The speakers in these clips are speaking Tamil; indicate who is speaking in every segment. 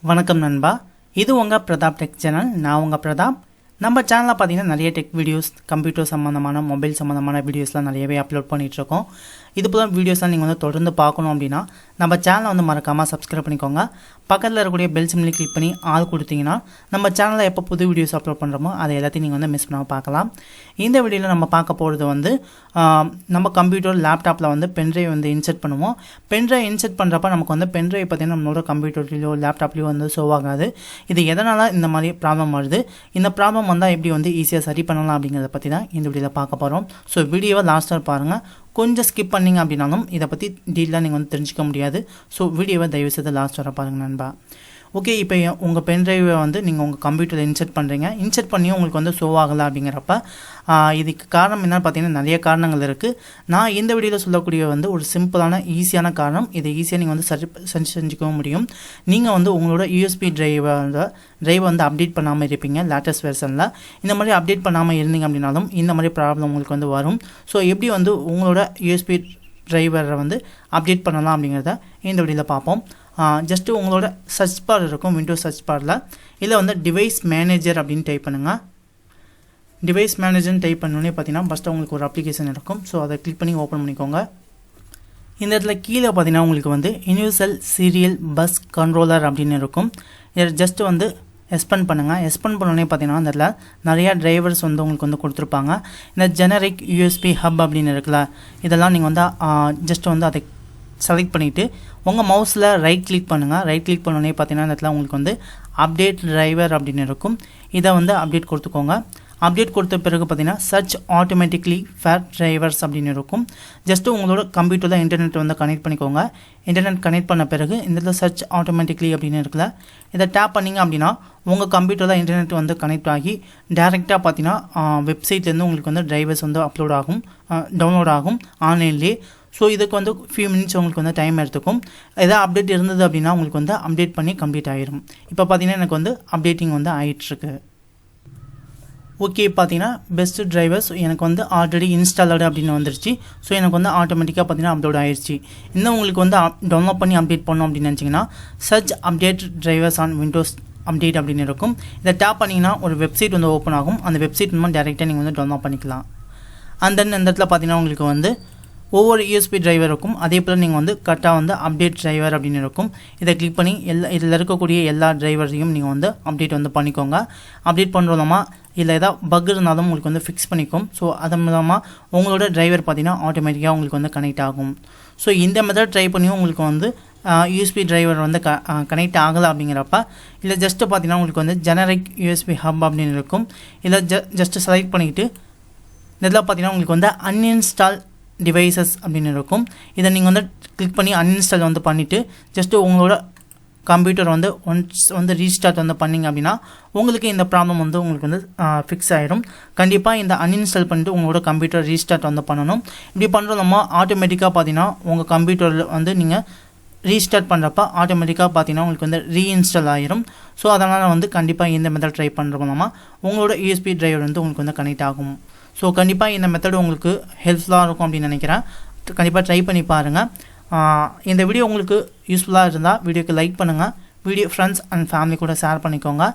Speaker 1: வணக்கம் நண்பா, இது உங்கள் பிரதாப் டெக் சேனல். நான் உங்கள் பிரதாப். நம்ம சேனலில் பார்த்தீங்கன்னா நிறைய டெக் வீடியோஸ், கம்ப்யூட்டர் சம்மந்தமான, மொபைல் சம்மந்தமான வீடியோஸ்லாம் நிறையவே அப்லோட் பண்ணிகிட்ருக்கோம். இது போல வீடியோஸ்லாம் நீங்கள் தொடர்ந்து பார்க்கணும் அப்படின்னா நம்ம சேனலை மறக்காமல் சப்ஸ்கிரைப் பண்ணிக்கோங்க. பக்கத்தில் இருக்கக்கூடிய பெல் சிம்லி கிளிக் பண்ணி ஆள் கொடுத்தீங்கன்னா நம்ம சேனலில் எப்போ புது வீடியோஸ் அப்லோட் பண்ணுறோமோ அதை எல்லாத்தையும் நீங்கள் மிஸ் பண்ணாமல் பார்க்கலாம். இந்த வீடியோவில் நம்ம பார்க்க போகிறது நம்ம கம்ப்யூட்டர் லேப்டாப்பில் பென்ட்ரைவ் இன்சர்ட் பண்ணுவோம். பென்ட்ரைவ் இன்சர்ட் பண்ணுறப்ப நமக்கு பென்ட்ரைவ் பார்த்தீங்கன்னா நம்மளோட கம்ப்யூட்டர்லையோ லேப்டாப்லேயோ ஷோ ஆகாது. இது எதனால் இந்த மாதிரி ப்ராப்ளம் வருது, இந்த ப்ராப்ளம் வந்தால் எப்படி ஈஸியாக சரி பண்ணலாம் அப்படிங்கிறத பற்றி தான் இந்த வீடியோவில் பார்க்க போகிறோம். ஸோ வீடியோவை லாஸ்ட்டாக பாருங்கள். கொஞ்சம் ஸ்கிப் பண்ணிங்க அப்படின்னாலும் இதை பற்றி டீட்டெயிலாக நீங்கள் தெரிஞ்சிக்க முடியாது. ஸோ வீடியோவை தயவுசெய்து லாஸ்ட் வர பாருங்கள் நண்பா. ஓகே, இப்போ உங்கள் பென்ட்ரைவை நீங்கள் உங்கள் கம்ப்யூட்டரில் இன்சர்ட் பண்ணுறீங்க. இன்சர்ட் பண்ணியும் உங்களுக்கு ஷோ ஆகலை அப்படிங்கிறப்ப இதுக்கு காரணம் என்னன்னு பார்த்தீங்கன்னா நிறைய காரணங்கள் இருக்குது. நான் இந்த வீடியோவில் சொல்லக்கூடிய ஒரு சிம்பிளான ஈஸியான காரணம். இதை ஈஸியாக நீங்கள் சரி செஞ்சுக்கவும் முடியும். நீங்கள் உங்களோட யூஎஸ்பி டிரைவை அப்டேட் பண்ணாமல் இருப்பீங்க லேட்டஸ்ட் வெர்ஷனில். இந்த மாதிரி அப்டேட் பண்ணாமல் இருந்தீங்க அப்படின்னாலும் இந்த மாதிரி ப்ராப்ளம் உங்களுக்கு வரும். ஸோ எப்படி உங்களோட யூஎஸ்பி டிரைவரை அப்டேட் பண்ணலாம் அப்படிங்கிறத இந்த வீடியோவில் பார்ப்போம். ஜஸ்ட்டு உங்களோட சர்ச் பார் இருக்கும், விண்டோஸ் சர்ச் பாரில். இதில் டிவைஸ் மேனேஜர் அப்படின்னு டைப் பண்ணுங்கள். டிவைஸ் மேனேஜர்னு டைப் பண்ணோன்னே பார்த்தீங்கன்னா ஃபஸ்ட்டு உங்களுக்கு ஒரு அப்ளிகேஷன் இருக்கும். ஸோ அதை கிளிக் பண்ணி ஓப்பன் பண்ணிக்கோங்க. இந்த இடத்துல கீழே பார்த்தீங்கன்னா உங்களுக்கு யூனிவர்சல் சீரியல் பஸ் கண்ட்ரோலர் அப்படின்னு இருக்கும். இதை ஜஸ்ட்டு எஸ்பெண்ட் பண்ணுங்கள். எஸ்பெண்ட் பண்ணோன்னே பார்த்தீங்கன்னா இந்த இடத்துல நிறையா டிரைவர்ஸ் உங்களுக்கு கொடுத்துருப்பாங்க. இந்த ஜெனரிக் யூஎஸ்பி ஹப் அப்படின்னு இருக்குல்ல, இதெல்லாம் நீங்கள் ஜஸ்ட் அதை செலக்ட் பண்ணிவிட்டு உங்கள் மவுஸில் ரைட் கிளிக் பண்ணுங்கள். ரைட் கிளிக் பண்ணோன்னே பார்த்தீங்கன்னா இந்த இடத்துல உங்களுக்கு அப்டேட் டிரைவர் அப்படின்னு இருக்கும். இதை அப்டேட் கொடுத்துக்கோங்க. அப்டேட் கொடுத்த பிறகு பார்த்தீங்கன்னா சர்ச் ஆட்டோமேட்டிக்லி ஃபேர் டிரைவர்ஸ் அப்படின்னு இருக்கும். ஜஸ்ட்டு உங்களோட கம்ப்யூட்டரில் இன்டர்நெட் கனெக்ட் பண்ணிக்கோங்க. இன்டர்நெட் கனெக்ட் பண்ண பிறகு இந்த இடத்துல சர்ச் ஆட்டோமேட்டிக்லி அப்படின்னு இருக்குல்ல, இதை டேப் பண்ணிங்க அப்படின்னா உங்கள் கம்ப்யூட்டரில் இன்டர்நெட் கனெக்ட் ஆகி டேரெக்டாக பார்த்தீங்கன்னா வெப்சைட்லேருந்து உங்களுக்கு டிரைவர்ஸ் அப்லோட் ஆகும், டவுன்லோட் ஆகும் ஆன்லைன்லேயே. ஸோ இதுக்கு ஃபியூ மினிட்ஸ் உங்களுக்கு டைம் எடுத்துக்கும். எதாவது அப்டேட் இருந்தது அப்படின்னா உங்களுக்கு அப்டேட் பண்ணி கம்ப்ளீட் ஆகிடும். இப்போ பார்த்தீங்கன்னா எனக்கு அப்டேட்டிங் ஆகிட்டுருக்கு. ஓகே, பார்த்தீங்கன்னா பெஸ்ட்டு டிரைவர்ஸ் எனக்கு ஆல்ரெடி இன்ஸ்டாலடு அப்படின்னு வந்துருச்சு. ஸோ எனக்கு ஆட்டோமேட்டிக்காக பார்த்தீங்கன்னா அப்லோட் ஆகிடுச்சு. இன்னும் உங்களுக்கு டவுன்லோட் பண்ணி அப்டேட் பண்ணோம் அப்படின்னு நினச்சிங்கன்னா search update drivers on Windows update அப்படின்னு இருக்கும். இதை டேப் பண்ணிங்கன்னா ஒரு வெப்சைட் ஓப்பன் ஆகும். அந்த வெப்சைட் டேரெக்டாக நீங்கள் டவுன்லோட் பண்ணிக்கலாம். அண்ட் தென் இந்த இடத்துல பார்த்தீங்கன்னா உங்களுக்கு ஒவ்வொரு யூஎஸ்பி டிரைவர் இருக்கும். அதே போல் நீங்கள் கரெக்டாக அப்டேட் டிரைவர் அப்படின்னு இருக்கும். இதை கிளிக் பண்ணி இதில் இருக்கக்கூடிய எல்லா டிரைவரையும் நீங்கள் அப்டேட் பண்ணிக்கோங்க. அப்டேட் பண்ணுறோமா இல்லை ஏதாவது பக் இருந்தாலும் உங்களுக்கு ஃபிக்ஸ் பண்ணிக்கும். ஸோ அது மூலமாக உங்களோட டிரைவர் பார்த்தீங்கன்னா ஆட்டோமேட்டிக்காக உங்களுக்கு கனெக்ட் ஆகும். ஸோ இந்த மெத்தட் ட்ரை பண்ணியும் உங்களுக்கு யூஎஸ்பி டிரைவர் கனெக்ட் ஆகலை அப்படிங்கிறப்ப இல்லை ஜஸ்ட்டு பார்த்தீங்கன்னா உங்களுக்கு ஜெனரிக் யூஎஸ்பி ஹப் அப்படின்னு இருக்கும். இல்லை ஜஸ்ட்டு செலக்ட் பண்ணிக்கிட்டு இதில் பார்த்தீங்கன்னா உங்களுக்கு அன்இன்ஸ்டால் டிவைசஸ் அப்படின்னு இருக்கும். இதை நீங்கள் கிளிக் பண்ணி அன்இன்ஸ்டால் பண்ணிவிட்டு ஜஸ்ட்டு உங்களோட கம்ப்யூட்டர் ஒன்ஸ் ரீஸ்டார்ட் பண்ணிங்க அப்படின்னா உங்களுக்கு இந்த ப்ராப்ளம் உங்களுக்கு ஃபிக்ஸ் ஆகிடும். கண்டிப்பாக இந்த அன்இன்ஸ்டால் பண்ணிட்டு உங்களோட கம்ப்யூட்டர் ரீஸ்டார்ட் பண்ணணும். இப்படி பண்ணுறோமா ஆட்டோமேட்டிக்காக பார்த்தீங்கன்னா உங்கள் கம்ப்யூட்டரில் நீங்கள் ரீஸ்டார்ட் பண்ணுறப்ப ஆட்டோமேட்டிக்காக பார்த்தீங்கன்னா உங்களுக்கு ரீஇன்ஸ்டால் ஆகிரும். ஸோ அதனால் கண்டிப்பாக இந்த மெத்தட் ட்ரை பண்ணுறோமா உங்களோட யூஎஸ்பி டிரைவர் உங்களுக்கு கனெக்ட் ஆகும். ஸோ கண்டிப்பாக இந்த மெத்தட் உங்களுக்கு ஹெல்ப்ஃபுல்லாக இருக்கும் அப்படின்னு நினைக்கிறேன். கண்டிப்பாக ட்ரை பண்ணி பாருங்கள். இந்த வீடியோ உங்களுக்கு யூஸ்ஃபுல்லாக இருந்தால் வீடியோக்கு லைக் பண்ணுங்கள். வீடியோ ஃப்ரெண்ட்ஸ் அண்ட் ஃபேமிலி கூட ஷேர் பண்ணிக்கோங்க.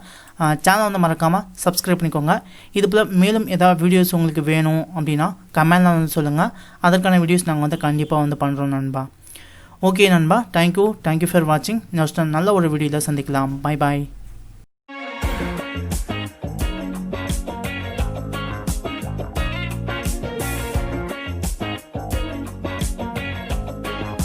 Speaker 1: சேனல் மறக்காமல் சப்ஸ்கிரைப் பண்ணிக்கோங்க. இது போல் மேலும் ஏதாவது வீடியோஸ் உங்களுக்கு வேணும் அப்படின்னா கமெண்டில் சொல்லுங்கள். அதற்கான வீடியோஸ் நாங்கள் கண்டிப்பாக பண்ணுறோம் நண்பா. ஓகே நண்பா, தேங்க்யூ ஃபார் வாட்சிங். நெக்ஸ்ட் நல்ல ஒரு வீடியோவில் சந்திக்கலாம். Bye bye.